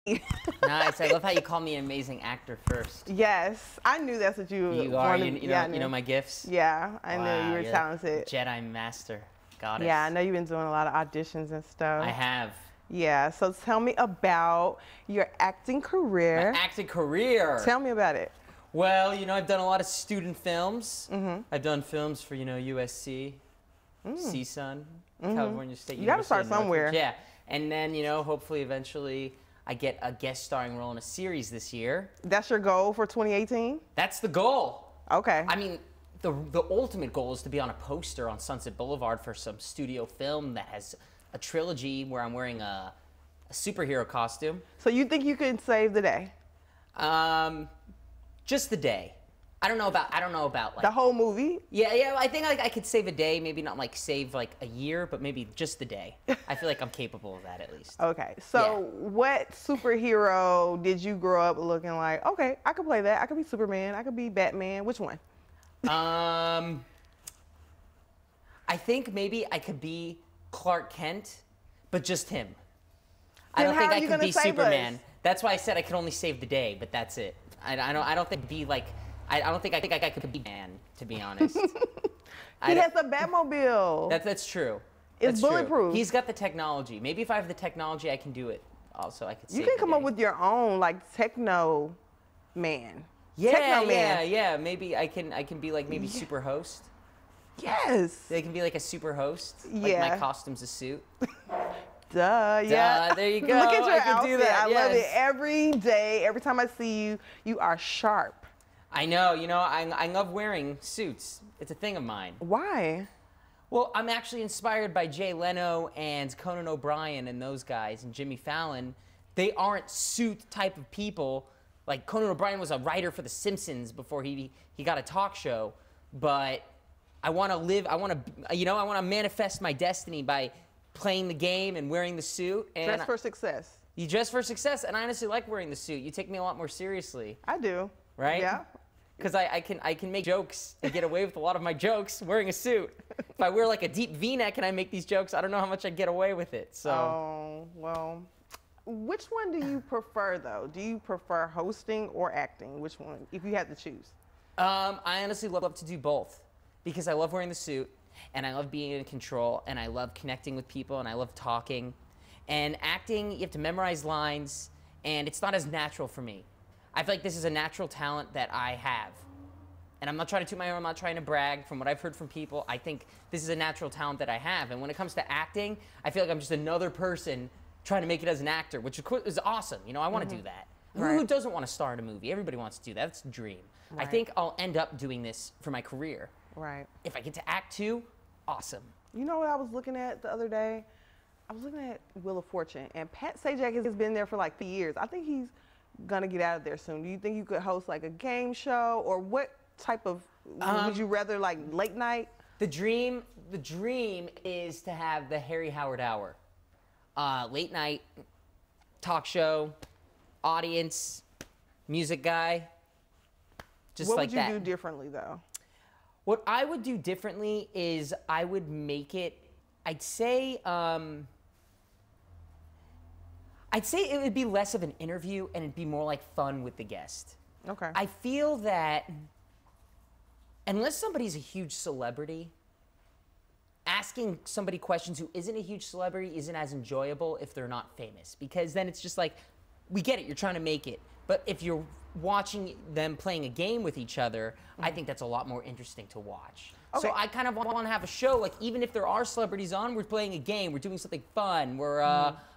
Nice. I love how you call me an amazing actor first. Yes, I knew that's what you are. wanted. You know my gifts. Yeah, I knew you were you're talented. Jedi master, goddess. Yeah, I know you've been doing a lot of auditions and stuff. I have. Yeah, so tell me about your acting career. My acting career. Tell me about it. Well, I've done a lot of student films. I've done films for, USC, CSUN, California State University. You got to start somewhere. Yeah, and then, hopefully eventually I get a guest starring role in a series this year. That's your goal for 2018? That's the goal. Okay. I mean, the ultimate goal is to be on a poster on Sunset Boulevard for some studio film that has a trilogy where I'm wearing a superhero costume. So you think you could save the day? Just the day. I don't know about like the whole movie. Yeah. I think I could save a day. Maybe not like save like a year, but maybe just the day. I feel like I'm capable of that at least. Okay. So what superhero did you grow up looking like? Okay, I could play that. I could be Superman. I could be Batman. Which one? I think maybe I could be Clark Kent, but just him. I don't think I could be Superman. That's why I said I could only save the day, but that's it. I don't think I could be man, to be honest. He has a Batmobile. That's true. It's bulletproof. He's got the technology. Maybe if I have the technology, I can do it. Also, I could. You can come up with your own like techno man. Yeah. Maybe I can be like maybe super host. Yes. They can be like a super host. Like my costume's a suit. Duh, yeah. There you go. Look at your I can outfit. do that. I love it. Every day, every time I see you, you are sharp. I know. I love wearing suits. It's a thing of mine. Why? Well, I'm actually inspired by Jay Leno and Conan O'Brien and those guys and Jimmy Fallon. They aren't suit type of people. Like Conan O'Brien was a writer for The Simpsons before he got a talk show. But I want to manifest my destiny by playing the game and wearing the suit. And dress for success. You dress for success, and I honestly like wearing the suit. You take me a lot more seriously. I do. Right? Yeah. Because I can make jokes and get away with a lot of my jokes wearing a suit. If I wear like a deep V-neck and I make these jokes, I don't know how much I'd get away with it. So. Oh, well. Which one do you prefer, though? Do you prefer hosting or acting? Which one, if you had to choose? I honestly love to do both because I love wearing the suit. And I love being in control, and I love connecting with people, and I love talking. And acting, you have to memorize lines, and it's not as natural for me. I feel like this is a natural talent that I have. And I'm not trying to toot my own, I'm not trying to brag. From what I've heard from people, I think this is a natural talent that I have. And when it comes to acting, I feel like I'm just another person trying to make it as an actor, which is awesome. I want to do that. Right. Who doesn't want to star in a movie? Everybody wants to do that. That's a dream. Right. I think I'll end up doing this for my career. Right. If I get to act too, awesome. You know what I was looking at the other day? I was looking at Wheel of Fortune, and Pat Sajak has been there for like 3 years. I think he's gonna get out of there soon. Do you think you could host like a game show, or what type of? Would you rather like late night? The dream is to have the Harry Howard Hour, late night talk show, audience, music guy, just like that. What would you do differently though? What I would do differently is I would make it, I'd say it would be less of an interview and it'd be more like fun with the guest. Okay. I feel that unless somebody's a huge celebrity, asking somebody questions who isn't a huge celebrity isn't as enjoyable if they're not famous. Because then it's just like, we get it, you're trying to make it. But if you're watching them playing a game with each other, I think that's a lot more interesting to watch. Okay. So I kind of want to have a show, like even if there are celebrities on, we're playing a game, we're doing something fun, we're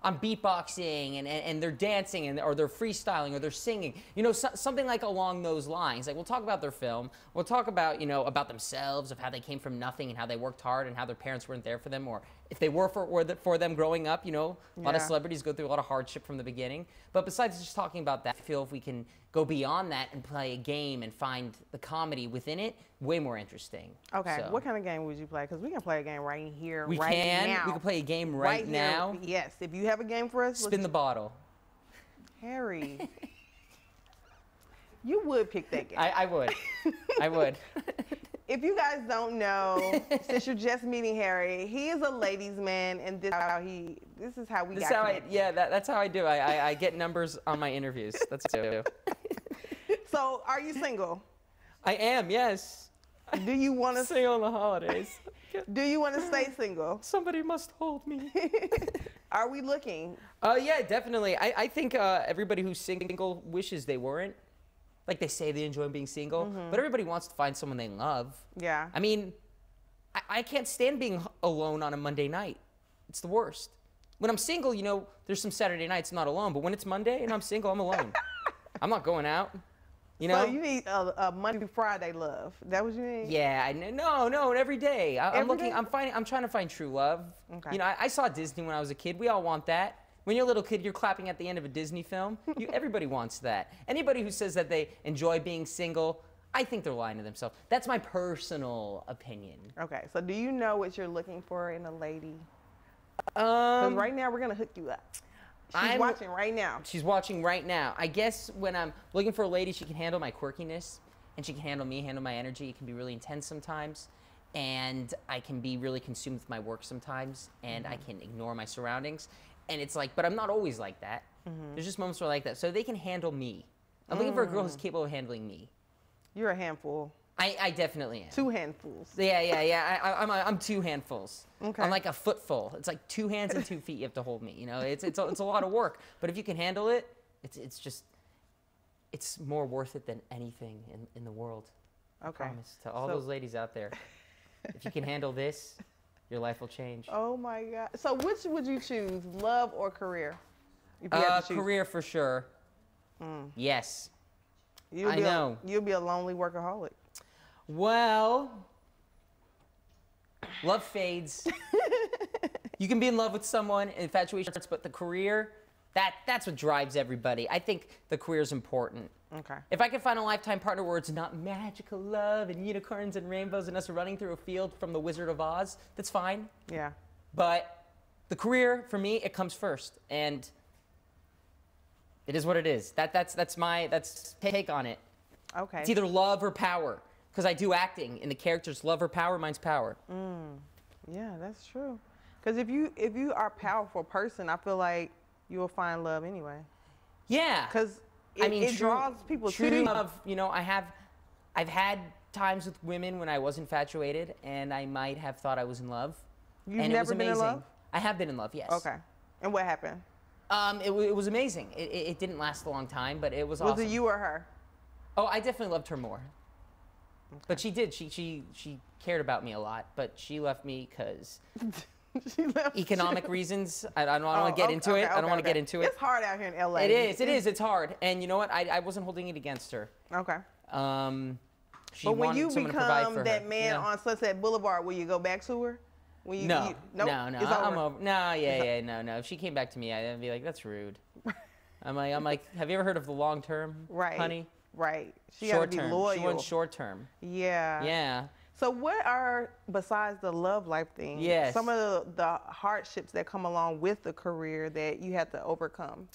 I'm beatboxing and they're dancing or they're freestyling or they're singing, something like along those lines. Like we'll talk about their film, we'll talk about, about themselves, of how they came from nothing and how they worked hard and how their parents weren't there for them, or if they were for them growing up, a lot of celebrities go through a lot of hardship from the beginning. But besides just talking about that, I feel if we can go beyond that and play a game and find the comedy within it, way more interesting. Okay, so. What kind of game would you play? Because we can play a game right here, we right can. now. We can play a game right now. Here. Yes, if you have a game for us. Spin the bottle. Harry, you would pick that game. I would. I would. if you guys don't know, since you're just meeting Harry, he is a ladies' man, and this is how we got connected. That's how I do. I get numbers on my interviews. That's what I do. So, are you single? I am, yes. Do you want to Single on the holidays. Do you want to stay single? Somebody must hold me. Are we looking? Yeah, definitely. I think everybody who's single wishes they weren't. Like they say they enjoy being single, but everybody wants to find someone they love. Yeah. I mean, I can't stand being alone on a Monday night. It's the worst. When I'm single, you know, there's some Saturday nights I'm not alone, but when it's Monday and I'm single, I'm alone. I'm not going out. You know? So you need a Monday through Friday love. That what you need? Yeah, no, every day. I'm Every looking. day? I'm trying to find true love. Okay. You know, I saw Disney when I was a kid. We all want that. When you're a little kid, you're clapping at the end of a Disney film. Everybody wants that. Anybody who says that they enjoy being single, I think they're lying to themselves. That's my personal opinion. Okay. So do you know what you're looking for in a lady? Because right now we're gonna hook you up. She's watching right now. She's watching right now. I guess when I'm looking for a lady, she can handle my quirkiness, and she can handle me, handle my energy. It can be really intense sometimes, and I can be really consumed with my work sometimes, and I can ignore my surroundings. And it's like, but I'm not always like that. There's just moments where I like that. So they can handle me. I'm looking for a girl who's capable of handling me. You're a handful. I definitely am. 2 handfuls. Yeah. I'm 2 handfuls. Okay. I'm like a footful. It's like 2 hands and 2 feet you have to hold me. You know, it's a lot of work. But if you can handle it, it's more worth it than anything in the world. Okay. I promise to all those ladies out there. If you can handle this, your life will change. Oh my God. So which would you choose, love or career? If you had to choose. Career for sure. Yes. You'll be a lonely workaholic. Well, love fades. You can be in love with someone, infatuation starts, but the career, that's what drives everybody. I think the career is important. Okay. If I can find a lifetime partner where it's not magical love and unicorns and rainbows and us running through a field from the Wizard of Oz, that's fine. Yeah. But the career, for me, it comes first. And it is what it is. That's my take on it. Okay. It's either love or power. Because I do acting, and the character's love or power, mine's power. Yeah, that's true. Because if you are a powerful person, I feel like you will find love anyway. Yeah. Because it draws people to you. Love, you know, I've had times with women when I was infatuated, and I might have thought I was in love. You've and never it was been amazing. in love? I have been in love, yes. Okay. And what happened? It was amazing. It didn't last a long time, but it was awesome. Was it you or her? Oh, I definitely loved her more. Okay. But she did. She cared about me a lot, but she left me because economic reasons. I don't want to get into it. I don't want to get into it. It's hard out here in LA. It is. It's hard. And you know what? I wasn't holding it against her. Okay. She but when wanted you someone to provide become for that her, man you know? on Sunset Boulevard, will you go back to her? Nope. No. It's I'm over. over. No. If she came back to me, I'd be like, that's rude. I'm like, have you ever heard of the long term, honey? Right. She got to be loyal. She wants short term. Yeah. Yeah. So what are, besides the love life thing, some of the hardships that come along with the career that you have to overcome?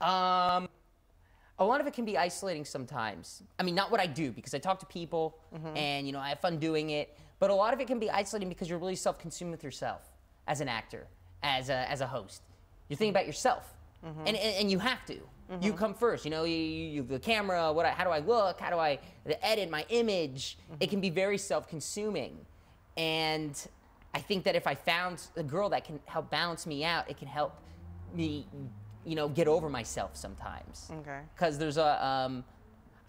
A lot of it can be isolating sometimes. I mean, not what I do, because I talk to people and, you know, I have fun doing it. But a lot of it can be isolating because you're really self-consumed with yourself as an actor, as a host. You're thinking about yourself, and you have to. You come first. You know, you the camera. How do I look? How do I edit my image? It can be very self-consuming, and I think that if I found a girl that can help balance me out, it can help me, you know, get over myself sometimes. Okay. Because there's I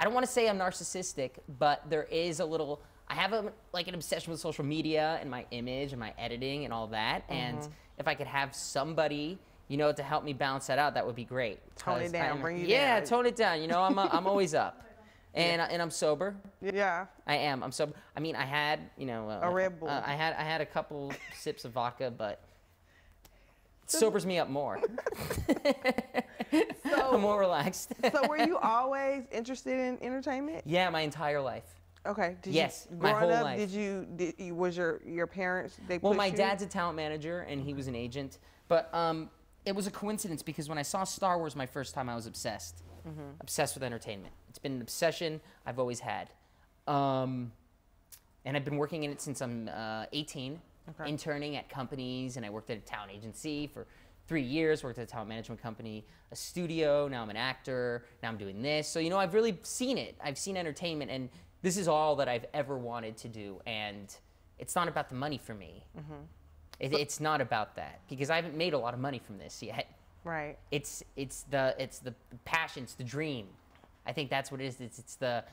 don't want to say I'm narcissistic, but there is a little. I have an obsession with social media and my image and my editing and all that. And if I could have somebody, you know, to help me balance that out, that would be great. Tone it down, bring you down. Yeah, tone it down. You know, I'm always up, and I'm sober. Yeah. I am. I'm sober. I mean, I had, you know, a Red Bull. I had a couple sips of vodka, but it sobers me up more. So, I'm more relaxed. So were you always interested in entertainment? Yeah, my entire life. Okay. My whole life. Was your parents, Well, my dad's a talent manager and he was an agent, but it was a coincidence because when I saw Star Wars my first time, I was obsessed. Obsessed with entertainment. It's been an obsession I've always had. And and I've been working in it since I'm 18, Okay. interning at companies, and I worked at a talent agency for 3 years, worked at a talent management company, a studio, now I'm an actor, now I'm doing this. So, you know, I've really seen it. I've seen entertainment, and this is all that I've ever wanted to do, and it's not about the money for me. It's not about that, because I haven't made a lot of money from this yet. Right. It's the passion, it's the dream. I think that's what it is. It's the,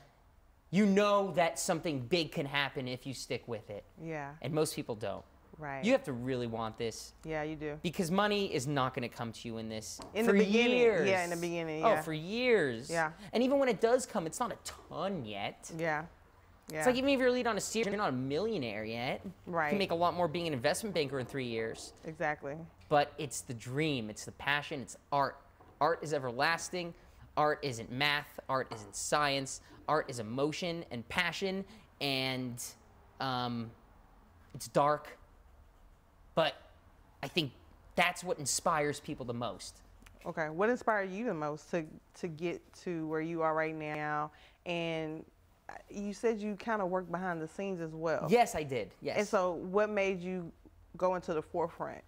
you know that something big can happen if you stick with it. Yeah. And most people don't. Right. You have to really want this, Yeah, you do. because money is not going to come to you in this In for the beginning. years. Yeah, in the beginning. Oh, Yeah. for years. Yeah. And even when it does come, it's not a ton yet. Yeah. Yeah. It's like even if you're lead on a series, you're not a millionaire yet. You Right. can make a lot more being an investment banker in 3 years. Exactly. But it's the dream, it's the passion, it's art. Art is everlasting. Art isn't math. Art isn't science. Art is emotion and passion, and it's dark. But I think that's what inspires people the most. Okay. What inspired you the most to get to where you are right now? And you said you kind of worked behind the scenes as well. Yes, I did. Yes. And so, what made you go into the forefront?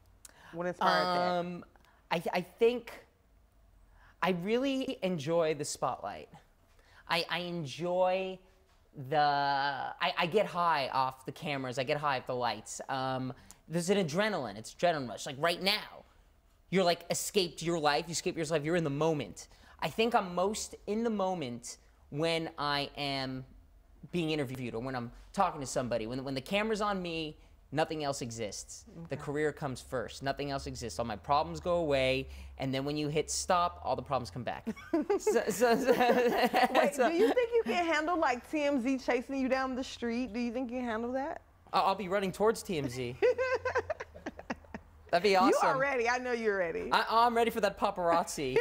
What inspired that? I think I really enjoy the spotlight. I enjoy I get high off the cameras. I get high off the lights. There's an adrenaline. It's adrenaline rush. Like right now, you're like escaped your life. You escape your life. You're in the moment. I think I'm most in the moment when I am being interviewed or when I'm talking to somebody. When the camera's on me, nothing else exists. The career comes first. Nothing else exists. All my problems go away, and then when you hit stop, all the problems come back. Wait, do you think you can handle like TMZ chasing you down the street? Do you think you can handle that? I'll be running towards TMZ. That'd be awesome. You are ready. I know you're ready. I'm ready for that paparazzi.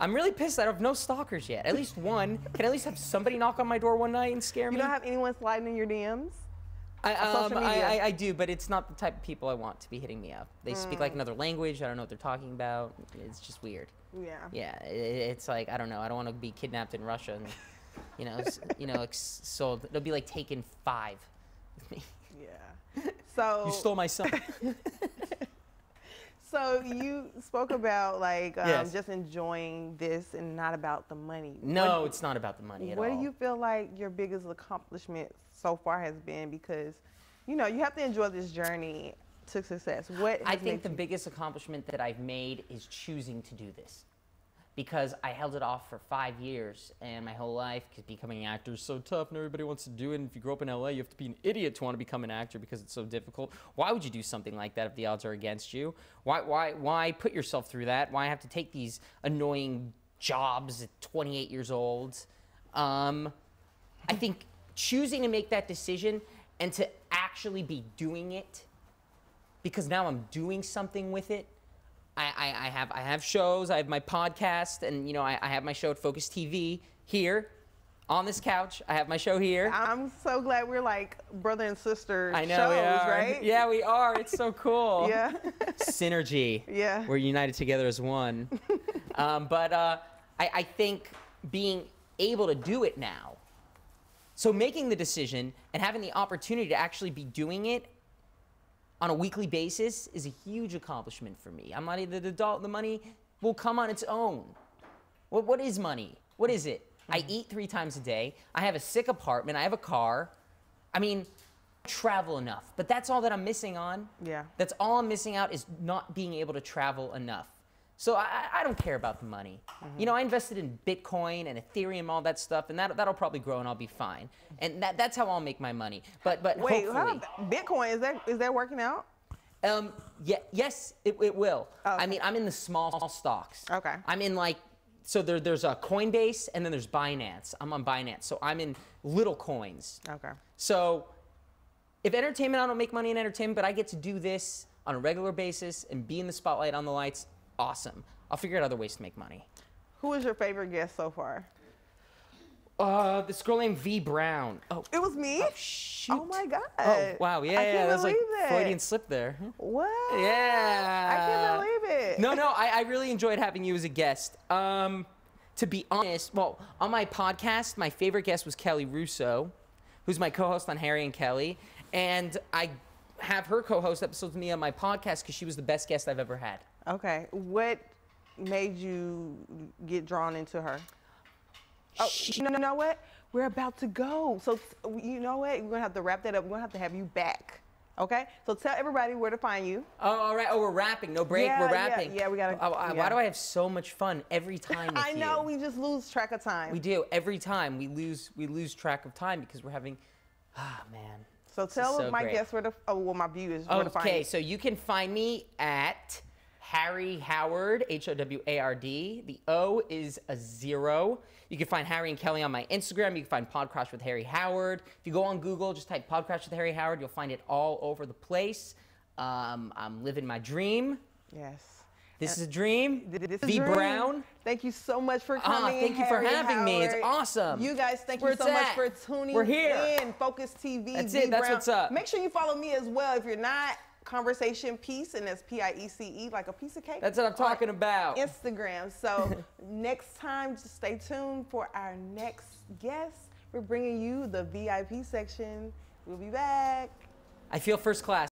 I'm really pissed that I have no stalkers yet. At least one. Can I at least have somebody knock on my door one night and scare me? You don't have anyone sliding in your DMs? social media? I I do, but it's not the type of people I want to be hitting me up. They speak like another language. I don't know what they're talking about. It's just weird. Yeah. Yeah, it's like, I don't know. I don't want to be kidnapped in Russia and, sold. It'll be like Taken 5 with me. Yeah. So You stole my son. So you spoke about like Yes. just enjoying this and not about the money. No, it's not about the money at all. What do you feel like your biggest accomplishment so far has been? Because, you have to enjoy this journey to success. What I has think made the you- biggest accomplishment that I've made is choosing to do this. Because I held it off for 5 years and my whole life, because becoming an actor is so tough and everybody wants to do it. And if you grow up in LA, you have to be an idiot to want to become an actor because it's so difficult. Why would you do something like that if the odds are against you? Why put yourself through that? Why have to take these annoying jobs at 28 years old? I think choosing to make that decision and to actually be doing it, because now I'm doing something with it. I have shows, I have my podcast, and I have my show at Focus TV here on this couch. I have my show here. I'm so glad we're like brother and sister I know shows, we are. right? Yeah, we are. It's so cool. Yeah. Synergy. Yeah. We're united together as one. I think being able to do it now, so making the decision and having the opportunity to actually be doing it on a weekly basis is a huge accomplishment for me. I'm not even the adult. The money will come on its own. What is money? What is it? I eat 3 times a day. I have a sick apartment. I have a car. I mean, I travel enough, but that's all that I'm missing on. Yeah. That's all I'm missing out is not being able to travel enough. So I don't care about the money. I invested in Bitcoin and Ethereum, all that stuff, and that'll probably grow and I'll be fine. And that's how I'll make my money. But Wait, hopefully, Bitcoin, is that working out? yes, it will. Okay. I mean, I'm in the small stocks. Okay. I'm in there's a Coinbase and then there's Binance. I'm on Binance, so I'm in little coins. Okay. So if entertainment, I don't make money in entertainment, but I get to do this on a regular basis and be in the spotlight on the lights, awesome. I'll figure out other ways to make money. Who is your favorite guest so far? This girl named V Brown. Oh, It was me? shoot. Oh my God. Oh, wow. Yeah, I can't that was like believe that. Freudian slip there. What? Yeah. I can't believe it. No, I really enjoyed having you as a guest. To be honest, well, on my podcast, my favorite guest was Kelly Russo, who's my co-host on Harry and Kelly, and I have her co-host episodes with me on my podcast because she was the best guest I've ever had. Okay. What made you get drawn into her? Oh, you know what? We're about to go. So, you know what? We're going to have to wrap that up. We're going to have you back. Okay? So tell everybody where to find you. Oh, all right. Oh, we're rapping. No break. We're rapping. Yeah, we got to. Why do I have so much fun every time with I know. you? We just lose track of time. We do. Every time we lose track of time because we're having, man. So tell my guests where to, my viewers where to find you. Okay, so you can find me at Harry Howard, Howard. The O is a 0. You can find Harry and Kelly on my Instagram. You can find Podcrash with Harry Howard. If you go on Google, just type Podcrash with Harry Howard. You'll find it all over the place. I'm living my dream. Yes. This is a dream. This is V. a dream. Brown. Thank you so much for coming. Thank you for having me. It's awesome. You guys, thank you so much for tuning in. Focus TV. That's it. That's what's up. Make sure you follow me as well. If you're not, Conversation Piece, and that's Piece, like a piece of cake. That's what I'm talking about. Instagram. So next time, just stay tuned for our next guest. We're bringing you the VIP section. We'll be back. I feel first class.